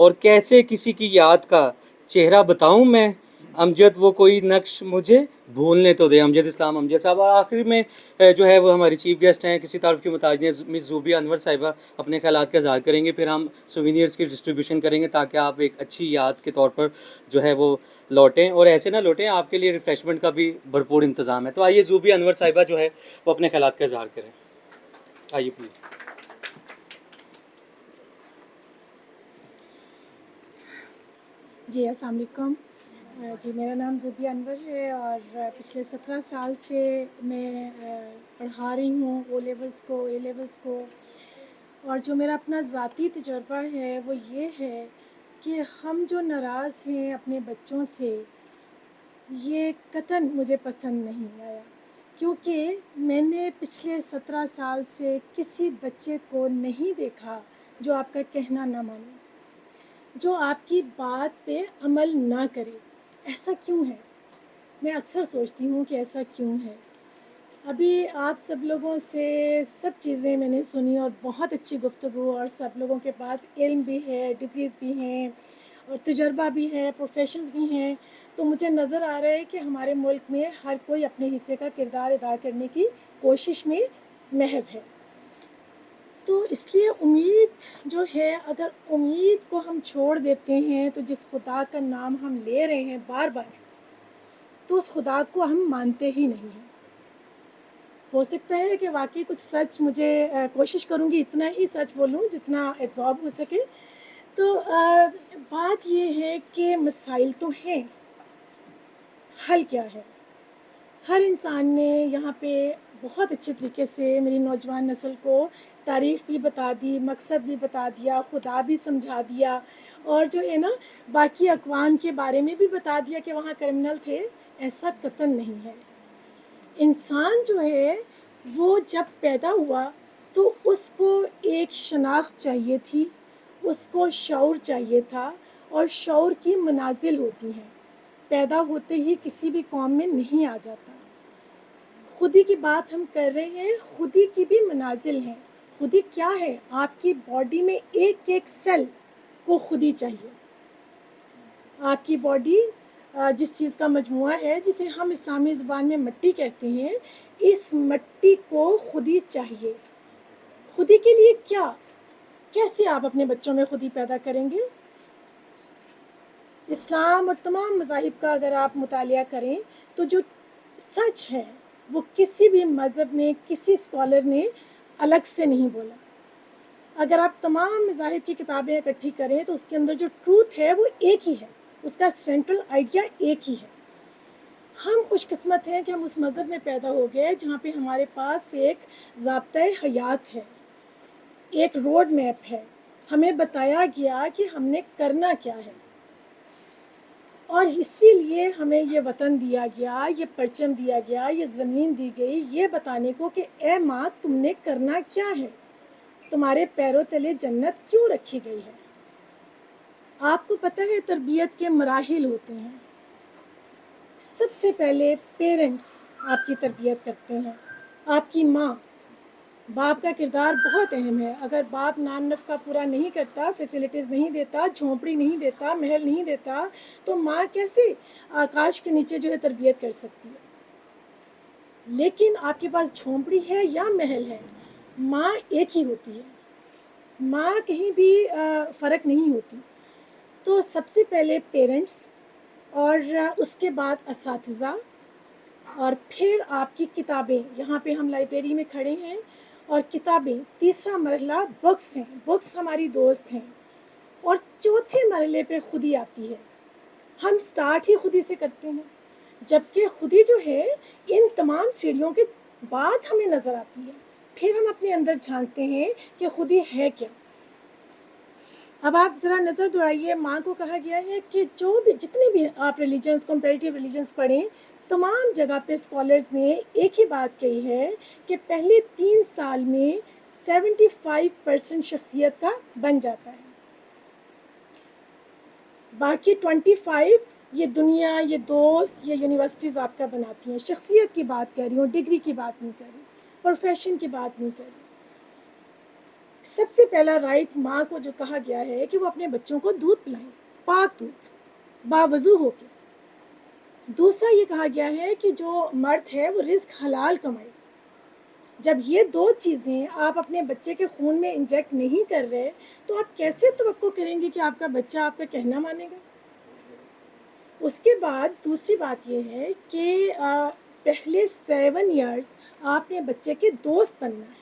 اور کیسے کسی کی یاد کا چہرہ بتاؤں میں، امجد وہ کوئی نقش مجھے بھولنے تو دے۔ امجد اسلام امجد صاحب۔ اور آخر میں جو ہے وہ ہماری چیف گیسٹ ہیں، کسی تعارف کی محتاج نہیں، مس زوبیہ انور صاحبہ اپنے خیالات کا اظہار کریں گے، پھر ہم سوینئرز کی ڈسٹریبیوشن کریں گے تاکہ آپ ایک اچھی یاد کے طور پر جو ہے وہ لوٹیں، اور ایسے نہ لوٹیں، آپ کے لیے ریفریشمنٹ کا بھی بھرپور انتظام ہے۔ تو آئیے زوبیہ انور صاحبہ جو ہے وہ اپنے خیالات کا اظہار کریں، آئیے پلیز۔ جی السلام علیکم۔ جی میرا نام زوبیہ انور ہے اور پچھلے 17 سال سے میں پڑھا رہی ہوں او لیولز کو، اے لیولز کو، اور جو میرا اپنا ذاتی تجربہ ہے وہ یہ ہے کہ ہم جو ناراض ہیں اپنے بچوں سے، یہ قطعاً مجھے پسند نہیں آیا، کیونکہ میں نے پچھلے 17 سال سے کسی بچے کو نہیں دیکھا جو آپ کا کہنا نہ مانے، جو آپ کی بات پہ عمل نہ کرے۔ ایسا کیوں ہے؟ میں اکثر سوچتی ہوں کہ ایسا کیوں ہے۔ ابھی آپ سب لوگوں سے سب چیزیں میں نے سنی اور بہت اچھی گفتگو، اور سب لوگوں کے پاس علم بھی ہے، ڈگریز بھی ہیں اور تجربہ بھی ہے، پروفیشنز بھی ہیں، تو مجھے نظر آ رہا ہے کہ ہمارے ملک میں ہر کوئی اپنے حصے کا کردار ادا کرنے کی کوشش میں محو ہے۔ تو اس لیے امید جو ہے، اگر امید کو ہم چھوڑ دیتے ہیں تو جس خدا کا نام ہم لے رہے ہیں بار بار، تو اس خدا کو ہم مانتے ہی نہیں ہیں۔ ہو سکتا ہے کہ واقعی کچھ سچ مجھے کوشش کروں گی اتنا ہی سچ بولوں جتنا ایبزارب ہو سکے۔ تو بات یہ ہے کہ مسائل تو ہیں، حل کیا ہے؟ ہر انسان نے یہاں پہ بہت اچھے طریقے سے میری نوجوان نسل کو تاریخ بھی بتا دی، مقصد بھی بتا دیا، خدا بھی سمجھا دیا، اور جو ہے نا باقی اقوام کے بارے میں بھی بتا دیا کہ وہاں کرمنل تھے۔ ایسا قطعاً نہیں ہے۔ انسان جو ہے وہ جب پیدا ہوا تو اس کو ایک شناخت چاہیے تھی، اس کو شعور چاہیے تھا، اور شعور کی منازل ہوتی ہیں، پیدا ہوتے ہی کسی بھی قوم میں نہیں آ جاتا۔ خودی کی بات ہم کر رہے ہیں، خودی کی بھی منازل ہیں۔ خودی کیا ہے؟ آپ کی باڈی میں ایک ایک سیل کو خودی چاہیے۔ آپ کی باڈی جس چیز کا مجموعہ ہے، جسے ہم اسلامی زبان میں مٹی کہتے ہیں، اس مٹی کو خودی چاہیے۔ خودی کے لیے کیا؟ کیسے آپ اپنے بچوں میں خودی پیدا کریں گے؟ اسلام اور تمام مذاہب کا اگر آپ مطالعہ کریں تو جو سچ ہے وہ کسی بھی مذہب میں کسی اسکالر نے الگ سے نہیں بولا۔ اگر آپ تمام مذاہب کی کتابیں اکٹھی کریں تو اس کے اندر جو ٹروتھ ہے وہ ایک ہی ہے، اس کا سینٹرل آئیڈیا ایک ہی ہے۔ ہم خوش قسمت ہیں کہ ہم اس مذہب میں پیدا ہو گئے جہاں پہ ہمارے پاس ایک ضابطۂ حیات ہے، ایک روڈ میپ ہے، ہمیں بتایا گیا کہ ہم نے کرنا کیا ہے، اور اسی لیے ہمیں یہ وطن دیا گیا، یہ پرچم دیا گیا، یہ زمین دی گئی، یہ بتانے کو کہ اے ماں تم نے کرنا کیا ہے، تمہارے پیروں تلے جنت کیوں رکھی گئی ہے۔ آپ کو پتہ ہے تربیت کے مراحل ہوتے ہیں۔ سب سے پہلے پیرنٹس آپ کی تربیت کرتے ہیں، آپ کی ماں۔ باپ کا کردار بہت اہم ہے۔ اگر باپ نان نفقہ پورا نہیں کرتا، فیسلٹیز نہیں دیتا، جھونپڑی نہیں دیتا، محل نہیں دیتا، تو ماں کیسے آکاش کے نیچے جو ہے تربیت کر سکتی ہے؟ لیکن آپ کے پاس جھونپڑی ہے یا محل ہے، ماں ایک ہی ہوتی ہے، ماں کہیں بھی فرق نہیں ہوتی۔ تو سب سے پہلے پیرنٹس، اور اس کے بعد اساتذہ، اور پھر آپ کی کتابیں۔ یہاں پہ ہم لائبریری میں کھڑے ہیں اور کتابیں، تیسرا مرحلہ بکس ہیں، بکس ہماری دوست ہیں، اور چوتھے مرحلے پہ خودی آتی ہے۔ ہم سٹارٹ ہی خودی سے کرتے ہیں، جبکہ خودی جو ہے ان تمام سیڑھیوں کے بعد ہمیں نظر آتی ہے، پھر ہم اپنے اندر جھانکتے ہیں کہ خودی ہے کیا۔ اب آپ ذرا نظر دوڑائیے، ماں کو کہا گیا ہے کہ جو بھی جتنے بھی آپ ریلیجنس، کمپیریٹیو ریلیجنس پڑھیں، تمام جگہ پہ اسکالرز نے ایک ہی بات کہی ہے کہ پہلے 3 سال میں 75% شخصیت کا بن جاتا ہے، باقی 25 یہ دنیا، یہ دوست، یہ یونیورسٹیز آپ کا بناتی ہیں۔ شخصیت کی بات کر رہی ہوں، ڈگری کی بات نہیں کر رہی، پروفیشن کی بات نہیں کر رہی۔ سب سے پہلا رائٹ ماں کو جو کہا گیا ہے کہ وہ اپنے بچوں کو دودھ پلائیں، پاک دودھ، باوضو ہو کے۔ دوسرا یہ کہا گیا ہے کہ جو مرد ہے وہ رزق حلال کمائے۔ جب یہ دو چیزیں آپ اپنے بچے کے خون میں انجیکٹ نہیں کر رہے تو آپ کیسے توقع کریں گے کہ آپ کا بچہ آپ کا کہنا مانے گا؟ اس کے بعد دوسری بات یہ ہے کہ پہلے 7 ایئرز آپ نے بچے کے دوست بننا ہے،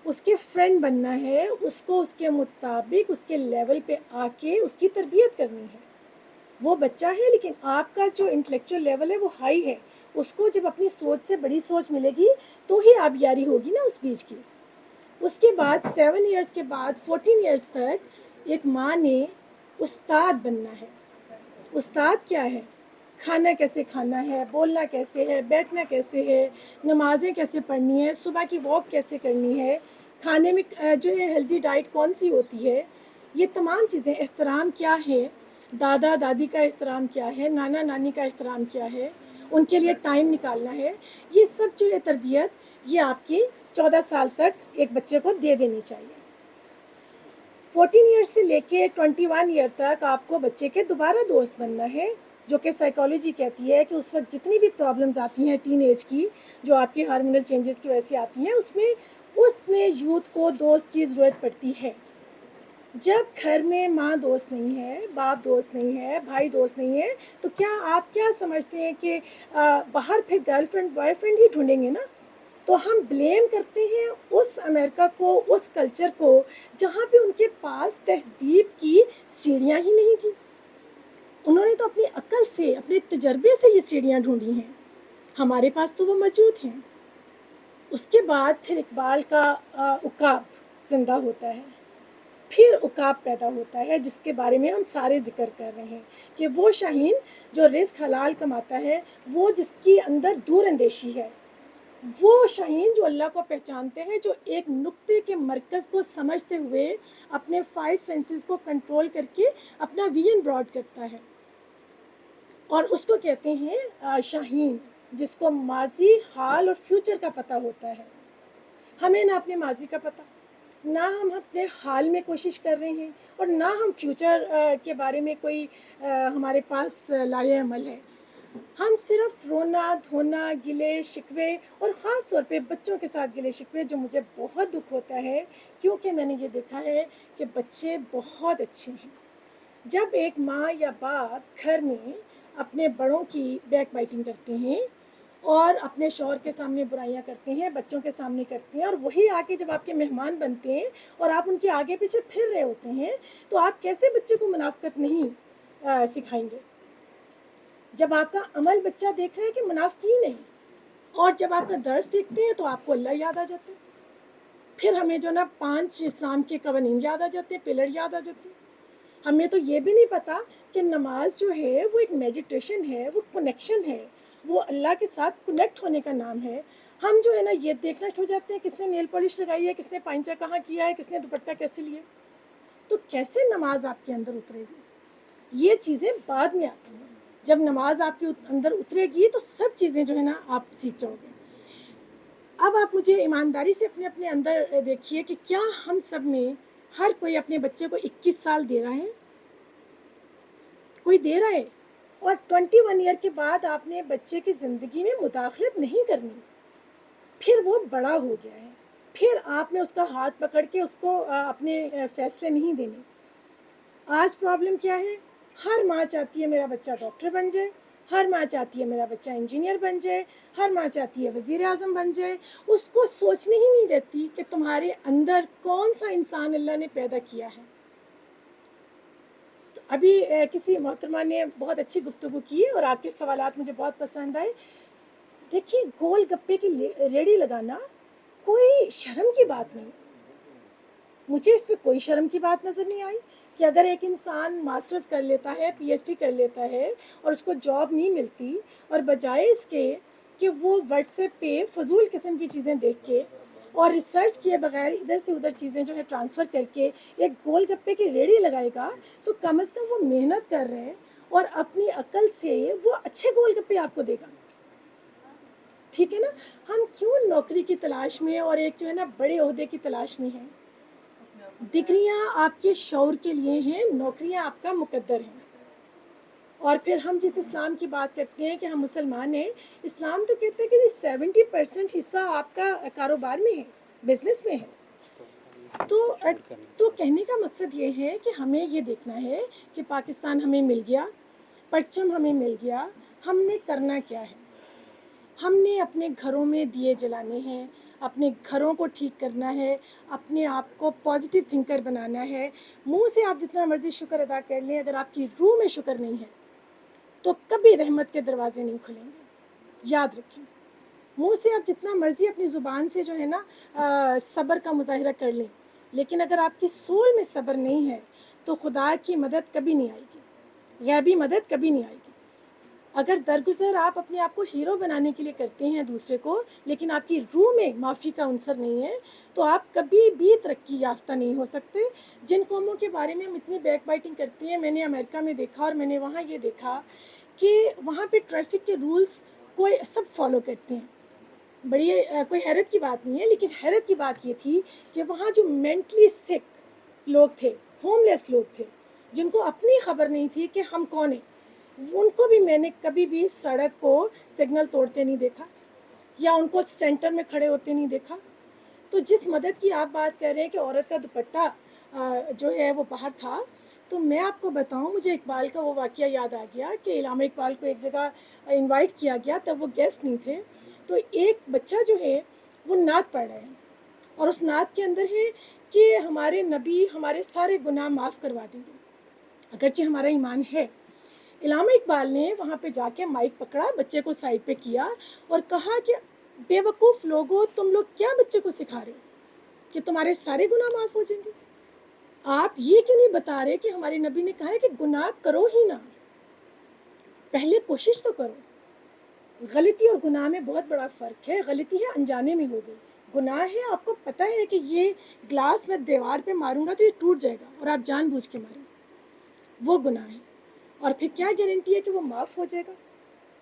اس کے فرینڈ بننا ہے، اس کو اس کے مطابق اس کے لیول پہ آ کے اس کی تربیت کرنی ہے۔ وہ بچہ ہے لیکن آپ کا جو انٹلیکچوئل لیول ہے وہ ہائی ہے، اس کو جب اپنی سوچ سے بڑی سوچ ملے گی تو ہی آبیاری ہوگی نا اس بیچ کی۔ اس کے بعد 7 ایئرز کے بعد 14 ایئرز تک ایک ماں نے استاد بننا ہے۔ استاد کیا ہے؟ کھانا کیسے کھانا ہے، بولنا کیسے ہے، بیٹھنا کیسے ہے، نمازیں کیسے پڑھنی ہے، صبح کی واک کیسے کرنی ہے، کھانے میں جو ہے ہیلدی ڈائٹ کون سی ہوتی ہے، یہ تمام چیزیں، احترام کیا ہے، دادا دادی کا احترام کیا ہے، نانا نانی کا احترام کیا ہے، ان کے لیے ٹائم نکالنا ہے، یہ سب جو ہے تربیت یہ آپ کی 14 سال تک ایک بچے کو دے دینی چاہیے۔ 14 ایئر سے لے کے 21 ایئر تک آپ کو بچے کے دوبارہ دوست بننا ہے، جو کہ سائیکالوجی کہتی ہے کہ اس وقت جتنی بھی پرابلمز آتی ہیں ٹین ایج کی، جو آپ کے ہارمونل چینجز کی وجہ سے آتی ہیں، اس میں یوتھ کو دوست کی ضرورت پڑتی ہے۔ جب گھر میں ماں دوست نہیں ہے، باپ دوست نہیں ہے، بھائی دوست نہیں ہے، تو کیا آپ کیا سمجھتے ہیں کہ باہر پھر گرل فرینڈ بوائے فرینڈ ہی ڈھونڈیں گے نا؟ تو ہم بلیم کرتے ہیں اس امریکہ کو، اس کلچر کو جہاں پہ ان کے پاس تہذیب کی سیڑھیاں ہی نہیں تھیں۔ انہوں نے تو اپنی عقل سے، اپنے تجربے سے یہ سیڑھیاں ڈھونڈی ہیں، ہمارے پاس تو وہ موجود ہیں۔ اس کے بعد پھر اقبال کا عقاب زندہ ہوتا ہے، پھر عقاب پیدا ہوتا ہے جس کے بارے میں ہم سارے ذکر کر رہے ہیں کہ وہ شاہین جو رزق حلال کماتا ہے، وہ جس کی اندر دور اندیشی ہے، وہ شاہین جو اللہ کو پہچانتے ہیں، جو ایک نقطے کے مرکز کو سمجھتے ہوئے اپنے 5 سینسز کو کنٹرول کر کے اپنا ویژن براڈ کرتا ہے، اور اس کو کہتے ہیں شاہین، جس کو ماضی، حال اور فیوچر کا پتہ ہوتا ہے۔ ہمیں نہ اپنے ماضی کا پتہ، نہ ہم اپنے حال میں کوشش کر رہے ہیں، اور نہ ہم فیوچر کے بارے میں کوئی ہمارے پاس لائے عمل ہے۔ ہم صرف رونا دھونا، گلے شکوے، اور خاص طور پہ بچوں کے ساتھ گلے شکوے، جو مجھے بہت دکھ ہوتا ہے کیونکہ میں نے یہ دیکھا ہے کہ بچے بہت اچھے ہیں۔ جب ایک ماں یا باپ گھر میں اپنے بڑوں کی بیک بائٹنگ کرتے ہیں اور اپنے شوہر کے سامنے برائیاں کرتے ہیں، بچوں کے سامنے کرتے ہیں، اور وہی آ کے جب آپ کے مہمان بنتے ہیں اور آپ ان کے آگے پیچھے پھر رہے ہوتے ہیں، تو آپ کیسے بچے کو منافقت نہیں سکھائیں گے؟ جب آپ کا عمل بچہ دیکھ رہا ہے کہ منافقی نہیں، اور جب آپ کا درس دیکھتے ہیں تو آپ کو اللہ یاد آ جاتے ہیں، پھر ہمیں جو نا 5 اسلام کے قوانین یاد آ جاتے ہیں، پلر یاد آ جاتے ہیں۔ ہمیں تو یہ بھی نہیں پتا کہ نماز جو ہے وہ ایک میڈیٹیشن ہے، وہ کنیکشن ہے، وہ اللہ کے ساتھ کنیکٹ ہونے کا نام ہے۔ ہم جو ہے نا یہ دیکھنا چھوڑ جاتے ہیں کس نے نیل پالش لگائی ہے، کس نے پائنچا کہاں کیا ہے، کس نے دوپٹہ کیسے لیا، تو کیسے نماز آپ کے اندر اترے گی؟ یہ چیزیں بعد میں آتی ہیں۔ جب نماز آپ کے اندر اترے گی تو سب چیزیں جو ہے نا آپ سیکھ جاؤ گے۔ اب آپ مجھے ایمانداری سے اپنے اندر دیکھیے کہ کیا ہم سب میں ہر کوئی اپنے بچے کو 21 سال دے رہا ہے؟ کوئی دے رہا ہے؟ اور 21 ایئر کے بعد آپ نے بچے کی زندگی میں مداخلت نہیں کرنی، پھر وہ بڑا ہو گیا ہے، پھر آپ نے اس کا ہاتھ پکڑ کے اس کو اپنے فیصلے نہیں دینے۔ آج پرابلم کیا ہے؟ ہر ماں چاہتی ہے میرا بچہ ڈاکٹر بن جائے، ہر ماں چاہتی ہے میرا بچہ انجینئر بن جائے، ہر ماں چاہتی ہے وزیر اعظم بن جائے، اس کو سوچنے ہی نہیں دیتی کہ تمہارے اندر کون سا انسان اللہ نے پیدا کیا ہے۔ تو ابھی کسی محترمہ نے بہت اچھی گفتگو کی اور آپ کے سوالات مجھے بہت پسند آئے۔ دیکھیے، گول گپے کی ریڑھی لگانا کوئی شرم کی بات نہیں، مجھے اس پہ کوئی شرم کی بات نظر نہیں آئی کہ اگر ایک انسان ماسٹرز کر لیتا ہے، پی ایچ ڈی کر لیتا ہے اور اس کو جاب نہیں ملتی، اور بجائے اس کے کہ وہ واٹس ایپ پہ فضول قسم کی چیزیں دیکھ کے اور ریسرچ کیے بغیر ادھر سے ادھر چیزیں جو ہے ٹرانسفر کر کے ایک گول گپے کی ریڑھی لگائے گا، تو کم از کم وہ محنت کر رہے ہیں اور اپنی عقل سے وہ اچھے گول گپے آپ کو دے گا۔ ٹھیک ہے نا. ہم کیوں نوکری کی تلاش میں اور ایک جو ہے نا بڑے عہدے کی تلاش میں ہیں؟ ڈگریاں آپ کے شعور کے لیے ہیں، نوکریاں آپ کا مقدر ہیں. اور پھر ہم جس اسلام کی بات کرتے ہیں کہ ہم مسلمان ہیں، اسلام تو کہتے ہیں کہ 70% حصہ آپ کا کاروبار میں ہے، بزنس میں ہے. تو کہنے کا مقصد یہ ہے کہ ہمیں یہ دیکھنا ہے کہ پاکستان ہمیں مل گیا، پرچم ہمیں مل گیا، ہم نے کرنا کیا ہے. ہم نے اپنے گھروں میں دیے جلانے ہیں، اپنے گھروں کو ٹھیک کرنا ہے، اپنے آپ کو پازیٹیو تھنکر بنانا ہے. منہ سے آپ جتنا مرضی شکر ادا کر لیں، اگر آپ کی روح میں شکر نہیں ہے تو کبھی رحمت کے دروازے نہیں کھلیں گے. یاد رکھیں. منہ سے آپ جتنا مرضی اپنی زبان سے جو ہے نا صبر کا مظاہرہ کر لیں، لیکن اگر آپ کی سول میں صبر نہیں ہے تو خدا کی مدد کبھی نہیں آئے گی، غیبی مدد کبھی نہیں آئے گی. اگر درگزر آپ اپنے آپ کو ہیرو بنانے کے لیے کرتے ہیں دوسرے کو، لیکن آپ کی روح میں معافی کا عنصر نہیں ہے، تو آپ کبھی بھی ترقی یافتہ نہیں ہو سکتے. جن قوموں کے بارے میں ہم اتنی بیک بائٹنگ کرتے ہیں، میں نے امریکہ میں دیکھا اور میں نے وہاں یہ دیکھا کہ وہاں پہ ٹریفک کے رولز کوئی سب فالو کرتے ہیں. بڑی کوئی حیرت کی بات نہیں ہے، لیکن حیرت کی بات یہ تھی کہ وہاں جو مینٹلی سک لوگ تھے، ہوم لیس لوگ تھے، جن کو اپنی خبر نہیں تھی کہ ہم کون ہیں، ان کو بھی میں نے کبھی بھی سڑک کو سگنل توڑتے نہیں دیکھا یا ان کو سینٹر میں کھڑے ہوتے نہیں دیکھا. تو جس مدد کی آپ بات کر رہے ہیں کہ عورت کا دوپٹہ جو ہے وہ باہر تھا، تو میں آپ کو بتاؤں، مجھے اقبال کا وہ واقعہ یاد آ گیا کہ علامہ اقبال کو ایک جگہ انوائٹ کیا گیا، تب وہ گیسٹ نہیں تھے. تو ایک بچہ جو ہے وہ نعت پڑھ رہا ہے، اور اس نعت کے اندر ہے کہ ہمارے نبی ہمارے سارے گناہ معاف کروا دیں گے اگرچہ ہمارا ایمان ہے. علامہ اقبال نے وہاں پہ جا کے مائک پکڑا، بچے کو سائڈ پہ کیا اور کہا کہ بے وقوف لوگوں، تم لوگ کیا بچے کو سکھا رہے ہو کہ تمہارے سارے گناہ معاف ہو جائیں گے؟ آپ یہ کیوں نہیں بتا رہے کہ ہمارے نبی نے کہا ہے کہ گناہ کرو ہی نہ، پہلے کوشش تو کرو. غلطی اور گناہ میں بہت بڑا فرق ہے. غلطی ہے انجانے میں ہو گئی، گناہ ہے آپ کو پتہ ہے کہ یہ گلاس میں دیوار پہ ماروں گا تو یہ ٹوٹ جائے گا اور آپ جان بوجھ کے ماریں، وہ گناہ ہے. اور پھر کیا گارنٹی ہے کہ وہ معاف ہو جائے گا؟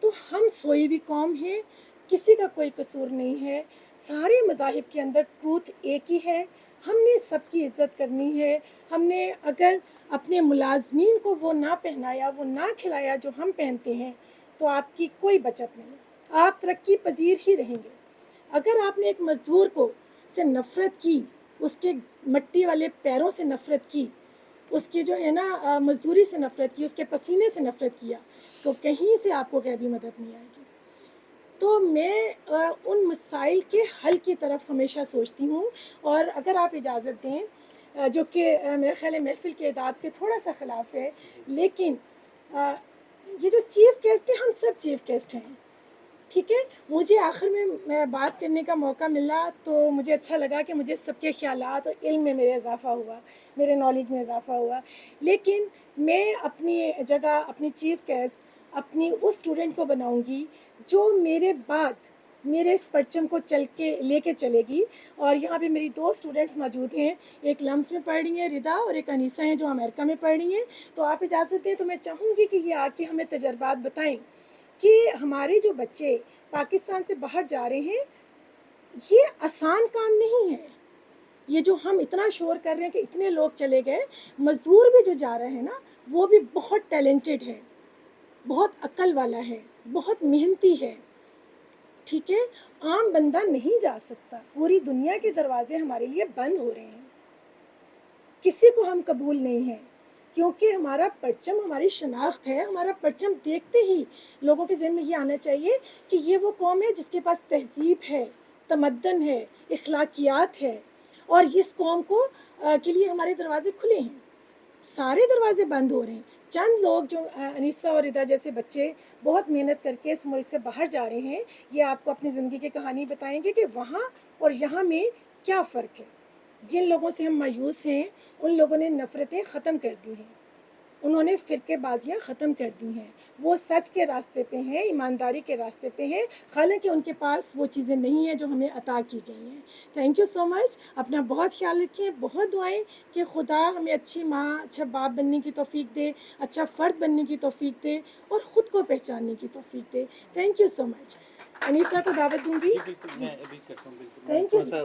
تو ہم سوئی ہوئی قوم ہیں، کسی کا کوئی قصور نہیں ہے، سارے مذاہب کے اندر ٹروتھ ایک ہی ہے. ہم نے سب کی عزت کرنی ہے. ہم نے اگر اپنے ملازمین کو وہ نہ پہنایا، وہ نہ کھلایا جو ہم پہنتے ہیں، تو آپ کی کوئی بچت نہیں، آپ ترقی پذیر ہی رہیں گے. اگر آپ نے ایک مزدور کو سے نفرت کی، اس کے مٹی والے پیروں سے نفرت کی، اس کی جو ہے نا مزدوری سے نفرت کی، اس کے پسینے سے نفرت کیا، تو کہیں سے آپ کو غیبی مدد نہیں آئے گی. تو میں ان مسائل کے حل کی طرف ہمیشہ سوچتی ہوں. اور اگر آپ اجازت دیں، جو کہ میرا خیال ہے محفل کے اداب کے تھوڑا سا خلاف ہے، لیکن یہ جو چیف گیسٹ ہیں، ہم سب چیف گیسٹ ہیں، ٹھیک ہے. مجھے آخر میں بات کرنے کا موقع ملا تو مجھے اچھا لگا کہ مجھے سب کے خیالات اور علم میں میرے اضافہ ہوا، میرے نالج میں اضافہ ہوا. لیکن میں اپنی جگہ، اپنی چیف گیسٹ اپنی اس اسٹوڈنٹ کو بناؤں گی جو میرے بعد میرے اس پرچم کو لے کے چلے گی. اور یہاں پہ میری 2 اسٹوڈنٹس موجود ہیں، ایک لمس میں پڑھ رہی ہیں ردا، اور ایک انیسہ ہیں جو امریکہ میں پڑھ رہی ہیں. تو آپ اجازت دیں تو میں چاہوں گی کہ یہ آ کے ہمیں تجربات بتائیں کہ ہمارے جو بچے پاکستان سے باہر جا رہے ہیں، یہ آسان کام نہیں ہے. یہ جو ہم اتنا شور کر رہے ہیں کہ اتنے لوگ چلے گئے، مزدور بھی جو جا رہے ہیں نا، وہ بھی بہت ٹیلنٹڈ ہے، بہت عقل والا ہے، بہت محنتی ہے، ٹھیک ہے. عام بندہ نہیں جا سکتا. پوری دنیا کے دروازے ہمارے لیے بند ہو رہے ہیں، کسی کو ہم قبول نہیں ہیں، کیونکہ ہمارا پرچم ہماری شناخت ہے. ہمارا پرچم دیکھتے ہی لوگوں کے ذہن میں یہ آنا چاہیے کہ یہ وہ قوم ہے جس کے پاس تہذیب ہے، تمدن ہے، اخلاقیات ہے، اور اس قوم کے لیے ہمارے دروازے کھلے ہیں. سارے دروازے بند ہو رہے ہیں. چند لوگ جو انیسہ اور ردا جیسے بچے بہت محنت کر کے اس ملک سے باہر جا رہے ہیں، یہ آپ کو اپنی زندگی کی کہانی بتائیں گے کہ وہاں اور یہاں میں کیا فرق ہے. جن لوگوں سے ہم مایوس ہیں، ان لوگوں نے نفرتیں ختم کر دی ہیں، انہوں نے فرقے بازیاں ختم کر دی ہیں. وہ سچ کے راستے پہ ہیں، ایمانداری کے راستے پہ ہیں، حالانکہ ان کے پاس وہ چیزیں نہیں ہیں جو ہمیں عطا کی گئی ہیں. تھینک یو سو مچ. اپنا بہت خیال رکھیں، بہت دعائیں کہ خدا ہمیں اچھی ماں، اچھا باپ بننے کی توفیق دے، اچھا فرد بننے کی توفیق دے، اور خود کو پہچاننے کی توفیق دے. تھینک یو سو مچ. انیسہ کو دعوت دوں گی. بالکل میں ابھی کرتا ہوں بالکل Thank you. تھوڑا سا